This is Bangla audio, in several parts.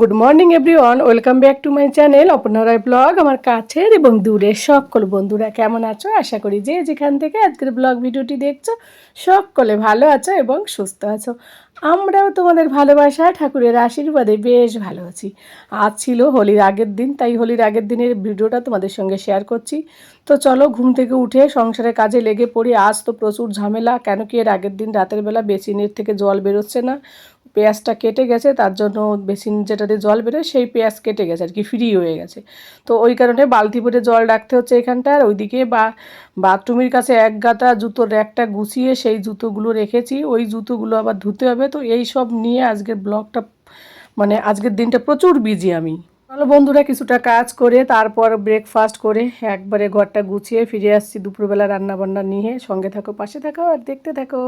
Good morning everyone, welcome back to my channel Aparna Roy blog. আমার কাছের এবং দূরের সকল বন্ধুরা কেমন আছো? আশা করি যে যেখান থেকে আজকের ব্লগ ভিডিওটি দেখছো সকলে ভালো আছো এবং সুস্থ আছো। আমরাও তোমাদের ভালোবাসা ঠাকুরের আশীর্বাদে বেশ ভালো আছি। আজ ছিল হোলির আগের দিন, তাই হোলির আগের দিনের ভিডিওটা তোমাদের সঙ্গে শেয়ার করছি। তো চলো ঘুম থেকে উঠে সংসারের কাজে লেগে পড়ি। আজ তো প্রচুর ঝামেলা, কেন কি এর আগের দিন রাতের বেলা বেসিনের থেকে জল বেরোচ্ছে না, পেঁয়াজটা কেটে গেছে, তার জন্য বেসিন যেটাতে জল বেরোয় সেই পেঁয়াজ কেটে গেছে আর কি, ফ্রি হয়ে গেছে। তো ওই কারণে বালতি ভরে জল রাখতে হচ্ছে এখানটা। আর ওইদিকে বাথরুমের কাছে এক গাদা জুতোর র্যাকটা গুছিয়ে সেই জুতোগুলো রেখেছি, ওই জুতোগুলো আবার ধুতে হবে। তো এই সব নিয়ে আজকের ব্লগটা, মানে আজকের দিনটা প্রচুর বিজি আমি। চলো বন্ধুরা, কিছুটা কাজ করে তারপর ব্রেকফাস্ট করে একবারে ঘরটা গুছিয়ে ফিরে আসছি দুপুরবেলা রান্নাবান্না নিয়ে। সঙ্গে থাকো, পাশে থাকো আর দেখতে থাকো।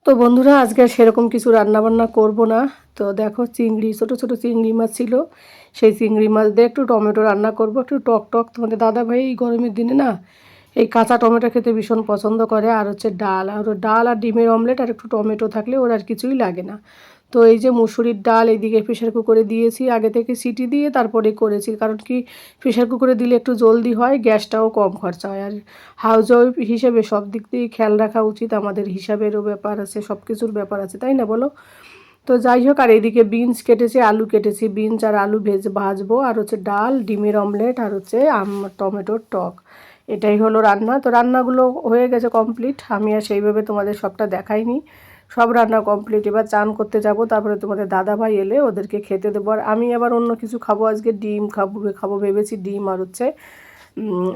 তো বন্ধুরা, আজকে আর সেরকম কিছু রান্নাবান্না করব না। তো দেখো, চিংড়ি, ছোটো ছোটো চিংড়ি মাছ ছিল, সেই চিংড়ি মাছ দিয়ে একটু টমেটো রান্না করব, একটু টক টক। তোমাদের দাদাভাই এই গরমের দিনে না এই কাঁচা টমেটো খেতে ভীষণ পছন্দ করে। আর হচ্ছে ডাল, আর ডাল আর ডিমের অমলেট আর একটু টমেটো থাকলে ওর আর কিছুই লাগে না। তো এই যে মুসুরির ডাল এইদিকে প্রেশার কুকারে দিয়েছি, আগে থেকে সিটি দিয়ে তারপরে করেছি, কারণ কি প্রেশার কুকারে দিলে একটু জলদি হয়, গ্যাসটাও কম খরচা হয়। আর হাউস ওয়াইফ হিসেবে সব দিক দিয়েই খেয়াল রাখা উচিত, আমাদের হিসাবেরও ব্যাপার আছে, সব কিছুর ব্যাপার আছে, তাই না বলো? তো যাই হোক, আর এইদিকে বিনস কেটেছি, আলু কেটেছি, বিনস আর আলু ভাজবো, আর হচ্ছে ডাল, ডিমের অমলেট, আর হচ্ছে টমেটোর টক। এটাই হলো রান্না। তো রান্নাগুলো হয়ে গেছে কমপ্লিট, আমি আর সেইভাবে তোমাদের সবটা দেখাইনি। সব রান্না কমপ্লিট, এবার চান করতে যাব, তারপরে তোমাদের দাদাভাই এলে ওদেরকে খেতে দেবো। আর আমি আবার অন্য কিছু খাবো, আজকে ডিম খাবো ভেবেছি, ডিম আর হচ্ছে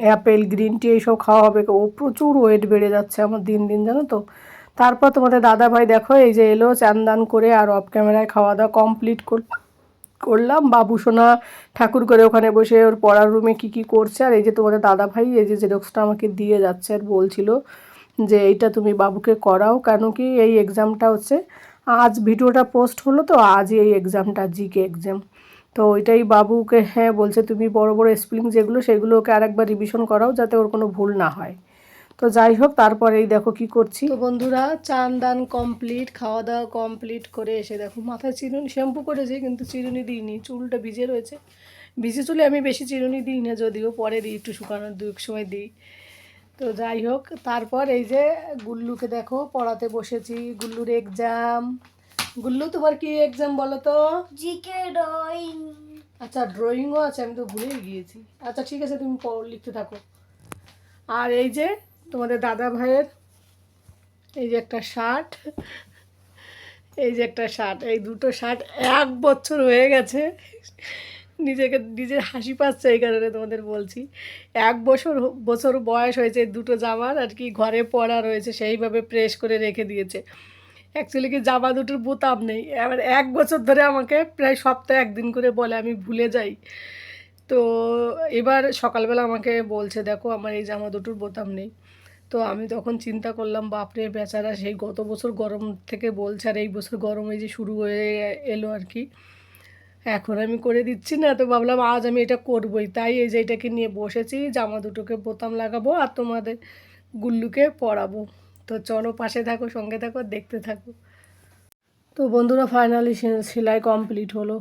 অ্যাপেল, গ্রিন টি এইসব খাওয়া হবে। ও প্রচুর ওয়েট বেড়ে যাচ্ছে আমার দিন দিন, জানো তো। তারপর তোমাদের দাদাভাই দেখো এই যে এলো, চান দান করে আর অফ ক্যামেরায় খাওয়া দাওয়া কমপ্লিট করলাম। বাবু সোনা ঠাকুর করে ওখানে বসে ওর পড়ার রুমে কি করছে। আর এই যে তোমাদের দাদাভাই এই যে জেরক্সটা আমাকে দিয়ে যাচ্ছে, আর বলছিল যে এইটা তুমি বাবুকে করাও, কেন কি এই এক্সামটা হচ্ছে আজ, ভিডিওটা পোস্ট হলো তো আজই এই এক্সামটা, জিকে এক্সাম। তো ওইটাই বাবুকে, হ্যাঁ বলছে তুমি বড় বড় স্পেলিং যেগুলো সেগুলো ওকে আরেকবার রিভিশন করাও, যাতে ওর কোনো ভুল না হয়। তো যাই হোক, তারপরে এই দেখো কি করছি। তো বন্ধুরা, চান দান কমপ্লিট, খাওয়া দাওয়া কমপ্লিট করে এসে দেখো মাথায় চিরুনি, শ্যাম্পু করেছি কিন্তু চিরুনি দিইনি, চুলটা ভিজে রয়েছে। ভিজে চুলে আমি বেশি চিরুনি দিই না, যদিও পরে দিই, একটু শুকানোর দু এক সময় দিই। তো যাই হোক, তারপর এই যে গুল্লুকে দেখো পড়াতে বসেছি, গুল্লুর এক্সাম। গুল্লু, তোমার কি এক্সাম বলো তো? GK drawing. আচ্ছা, ড্রয়িংও আছে, আমি তো ভুলেই গিয়েছি। আচ্ছা ঠিক আছে, তুমি লিখতে থাকো। আর এই যে তোমাদের দাদা ভাইয়ের এই যে একটা শার্ট, এই যে একটা শার্ট, এই দুটো শার্ট 1 বছর হয়ে গেছে। নিজের হাসি পাচ্ছে এই কারণে তোমাদের বলছি। 1 বছর বছর বয়স হয়েছে দুটো জামার, আর কি ঘরে পরা রয়েছে, সেইভাবে প্রেস করে রেখে দিয়েছে। অ্যাকচুয়ালি কি জামা দুটোর বোতাম নেই, এবার 1 বছর ধরে আমাকে প্রায় সপ্তাহে একদিন করে বলে, আমি ভুলে যাই। তো এবার সকালবেলা আমাকে বলছে দেখো আমার এই জামা দুটোর বোতাম নেই। তো আমি তখন চিন্তা করলাম, বাপরে বেচারা, সেই গত বছর গরম থেকে বলছে, আর এই বছর গরম এই যে শুরু হয়ে এলো আর কি, এখন আমি করে দিচ্ছি না। তো ভাবলাম আজ আমি এটা করবই, তাই এই যে এটাকে নিয়ে বসেছি, জামা দুটোকে বোতাম লাগাবো আর তোমাদের গুল্লুকে পরাবো। তো চলো, পাশে থাকো, সঙ্গে থাকো, দেখতে থাকো। তো বন্ধুরা, ফাইনালি সেলাই কমপ্লিট হলো।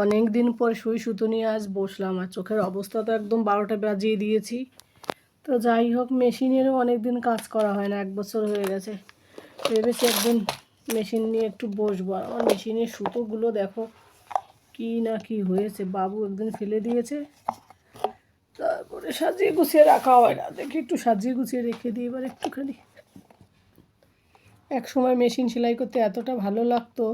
অনেক দিন পর সুই সুতো নিয়ে আজ বসলাম, আর চোখের অবস্থা তো একদম 12টা বাজিয়ে দিয়েছি। তো যাই হোক, মেশিনেরও অনেক দিন কাজ করা হয় না, 1 বছর হয়ে গেছে। ভেবেছি একদিন মেশিন নিয়ে একটু বসবো। আর আমার মেশিনের সুতোগুলো দেখো কি না কি হয়েছে, বাবু একদিন ফেলে দিয়েছে, তারপরে সাজিয়ে গুছিয়ে রাখা হয় না। দেখি একটু সাজিয়ে গুছিয়ে রেখে দিই এবার একটুখানি। এক সময় মেশিন সেলাই করতে এতটা ভালো লাগতো,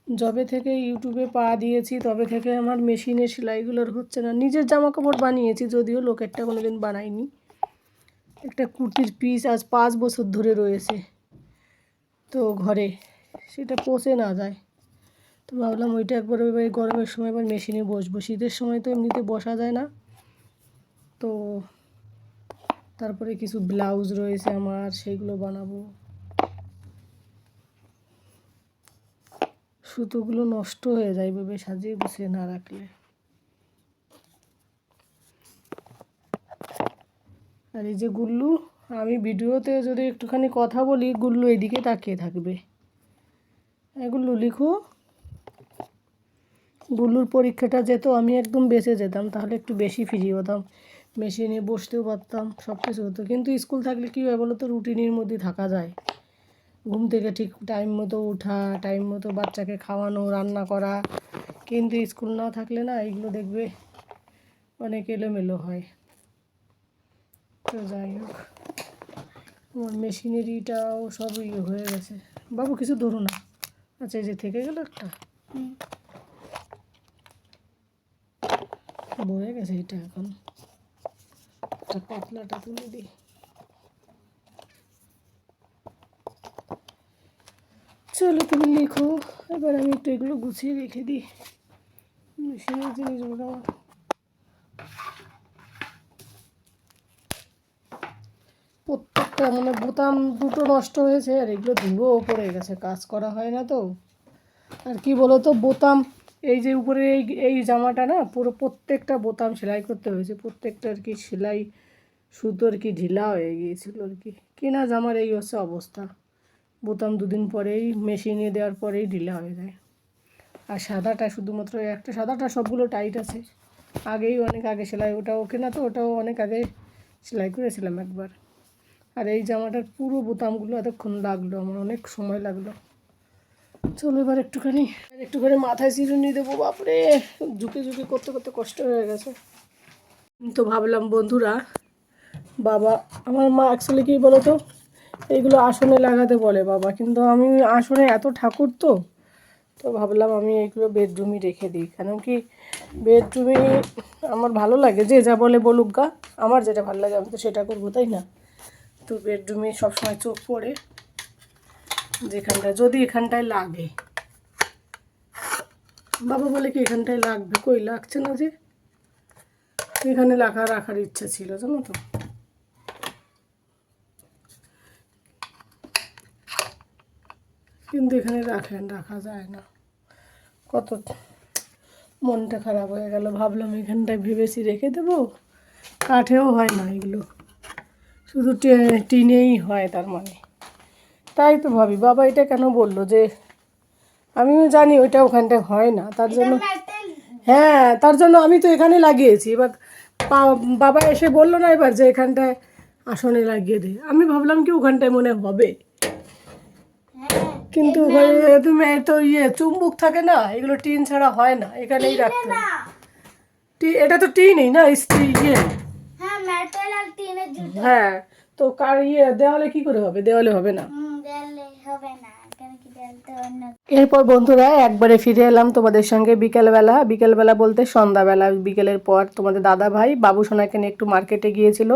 যবে থেকে ইউটিউবে পা দিয়েছি তবে থেকে আমার মেশিনের সেলাইগুলোর হচ্ছে না। নিজের জামা কাপড় বানিয়েছি, যদিও লোকেরটা কোনো দিন বানাইনি। একটা কুর্তির পিস আজ 5 বছর ধরে রয়েছে তো ঘরে, সেটা পচে না যায়। তো ভাবলাম ওইটা একবার ওই গরমের সময় এবার মেশিনে বসবো, শীতের সময় তো এমনিতে বসা যায় না। তো তারপরে কিছু ব্লাউজ রয়েছে আমার, সেইগুলো বানাবো। সুতোগুলো নষ্ট হয়ে যায় ভেবে সাজিয়ে গুছিয়ে না রাখলে। আর এই যে গুল্লু, আমি ভিডিওতে যদি একটুখানি কথা বলি, গুল্লু এদিকে তাকিয়ে থাকবে। গুল্লু লিখো। বুলুর পরীক্ষাটা যেত আমি একদম বেঁচে যেতাম, তাহলে একটু বেশি ফ্রি হতাম, মেশিনে বসতেও পারতাম, সব কিছু হতো। কিন্তু স্কুল থাকলে কী হয় বলো তো, রুটিনের মধ্যে থাকা যায়। ঘুম থেকে ঠিক টাইম মতো ওঠা, টাইম মতো বাচ্চাকে খাওয়ানো, রান্না করা। কিন্তু স্কুল না থাকলে না এগুলো দেখবে অনেক এলোমেলো হয়। তো যাই হোক, আমার মেশিনারিটাও সব হয়ে গেছে। বাবু কিছু ধরো না। আচ্ছা, এই যে থেকে গেল একটা, বয়ে গেছে এটা। এখন একটা পাতলাটা তুলে দিই। চলো তুমি লিখো, এবার আমি একটু এগুলো গুছিয়ে রেখে দিই, মেশিনের জিনিসগুলো। প্রত্যেকটা মানে বোতাম দুটো নষ্ট হয়েছে, আর এগুলো ধুলোও পড়ে গেছে, কাজ করা হয় না তো। আর কি বলো তো, বোতাম এই যে উপরে এই জামাটা না পুরো প্রত্যেকটা বোতাম সেলাই করতে হয়েছে, প্রত্যেকটা আর কি সেলাই সুতো আর কি ঢিলা হয়ে গিয়েছিল আর কি। কেনা জামার এই হচ্ছে অবস্থা, বোতাম দুদিন পরেই মেশিনে দেওয়ার পরেই ঢিলা হয়ে যায়। আর সাদাটা শুধুমাত্র একটা, সাদাটা সবগুলো টাইট আছে, আগেই অনেক আগে সেলাই, ওটাও কেনা তো, ওটাও অনেক আগে সেলাই করেছিলাম একবার। আর এই জামাটার পুরো বোতামগুলো এতক্ষণ লাগলো, আমার অনেক সময় লাগলো। চলো এবার একটুখানি মাথায় চিরুনি দেবো। বাপরে, ঝুঁকে ঝুঁকে করতে করতে কষ্ট হয়ে গেছে। তো ভাবলাম বন্ধুরা, বাবা আমার মা অ্যাকচুয়ালি কী বলো তো, এইগুলো আসনে লাগাতে বলে বাবা, কিন্তু আমি আসনে এত ঠাকুর তো, তো ভাবলাম আমি এইগুলো বেডরুমে রেখে দিই। কারণ কি বেডরুমে আমার ভালো লাগে, যে যা বলে বলুক গা, আমার যেটা ভালো লাগে আমি তো সেটা করবো, তাই না? তো বেডরুমে সবসময় চোখ পড়ে যেখানটায়, যদি এখানটায় লাগে। বাবা বলে কি এখানটায় লাগবে, কই লাগছে না যে, এখানে রাখার ইচ্ছা ছিল জানো তো। কিন্তু এখানে রাখা যায় না, কত মনটা খারাপ হয়ে গেল। ভাবলাম এখানটায় ভেবেছি রেখে দেবো, কাঠেও হয় না এগুলো, শুধু টিনেই হয়। তার মানে তাই তো ভাবি, বাবা এটা কেন বললো, যে আমিও জানি ওইটা ওখানটায় হয় না, তার জন্য, হ্যাঁ তার জন্য আমি তো এখানে লাগিয়েছি। এবার বাবা এসে বললো না এবার যে এখানটায় আসনে লাগিয়ে দে, আমি ভাবলাম কি ওখানটায় মনে হবে, কিন্তু ওখানে তুমি তো চুম্বুক থাকে না, এগুলো টিন ছাড়া হয় না, এখানেই রাখতে হবে। এটা তো টিনই না, হ্যাঁ। তো কার দেওয়ালে কি করে হবে, দেওয়ালে হবে না। এরপর বন্ধুরা একবারে ফিরে এলাম তোমাদের সঙ্গে বিকেলবেলা বলতে সন্ধ্যাবেলা। বিকেলের পর তোমাদের দাদা ভাই বাবু সোনাকে নিয়ে একটু মার্কেটে গিয়েছিল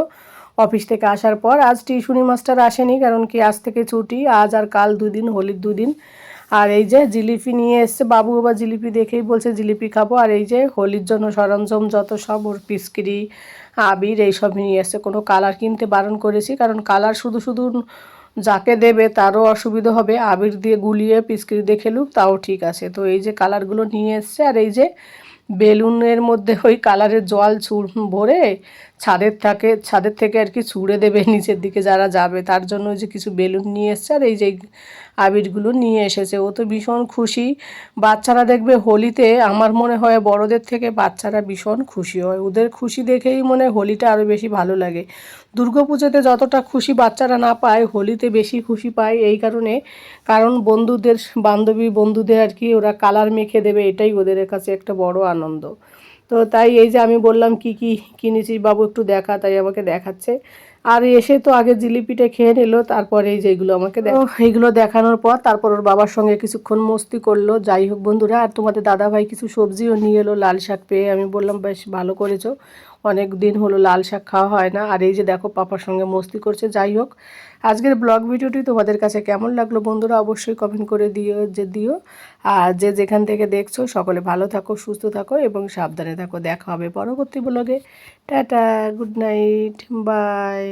অফিস থেকে আসার পর। আজ টিউশনি মাস্টার আসেনি, কারণ কি আজ থেকে ছুটি, আজ আর কাল দুদিন, হোলির দুদিন। আর এই যে জিলিপি নিয়ে এসছে বাবু, আবার জিলিপি দেখেই বলছে জিলিপি খাবো। আর এই যে হোলির জন্য সরঞ্জাম যত সব, ওর পিচকারি, আবির এইসব নিয়ে এসছে। কোনো কালার কিনতে বারণ করেছি, কারণ কালার শুধু শুধু যাকে দেবে তারও অসুবিধা হবে, আবির দিয়ে গুলিয়ে পিচকারি দিয়ে খেলুক তাও ঠিক আছে। তো এই যে কালারগুলো নিয়ে এসছে, আর এই যে বেলুনের মধ্যে ওই কালারের জল ভরে ছাদের থেকে আর কি ছুঁড়ে দেবে নিচের দিকে যারা যাবে, তার জন্য যে কিছু বেলুন নিয়ে এসছে। আর এই যে আবিরগুলো নিয়ে এসেছে, ও তো ভীষণ খুশি। বাচ্চারা দেখবে হোলিতে, আমার মনে হয় বড়দের থেকে বাচ্চারা ভীষণ খুশি হয়, ওদের খুশি দেখেই মনে হয় হোলিটা আরও বেশি ভালো লাগে। দুর্গাপুজোতে যতটা খুশি বাচ্চারা না পায়, হোলিতে বেশি খুশি পায়। এই কারণে, কারণ বন্ধুদের আর কি ওরা কালার মেখে দেবে, এটাই ওদের কাছে একটা বড় আনন্দ। তো তাই এই যে আমি বললাম কি কি কিনেছিস বাবু একটু দেখা, তাই আমাকে দেখাচ্ছে। আর এসে তো আগে জিলিপিটা খেয়ে নিল, তারপরে এই যে এইগুলো আমাকে এইগুলো দেখানোর পর তারপর ওর বাবার সঙ্গে কিছুক্ষণ মস্তি করলো। যাই হোক বন্ধুরা, আর তোমাদের দাদাভাই কিছু সবজিও নিয়ে এলো, লাল শাক পেয়ে আমি বললাম বেশ ভালো করেছো, অনেক দিন হলো লাল শাক খাওয়া হয় না। আর এই যে দেখো পাপার সঙ্গে মস্তি করছে। যাই হোক, আজকের ব্লগ ভিডিওটি তোমাদের কাছে কেমন লাগলো বন্ধুরা অবশ্যই কমেন্ট করে দিও। আর যে যেখান থেকে দেখছো সকলে ভালো থাকো, সুস্থ থাকো এবং সাবধানে থাকো। দেখা হবে পরবর্তী ব্লগে। Tata, good night, by.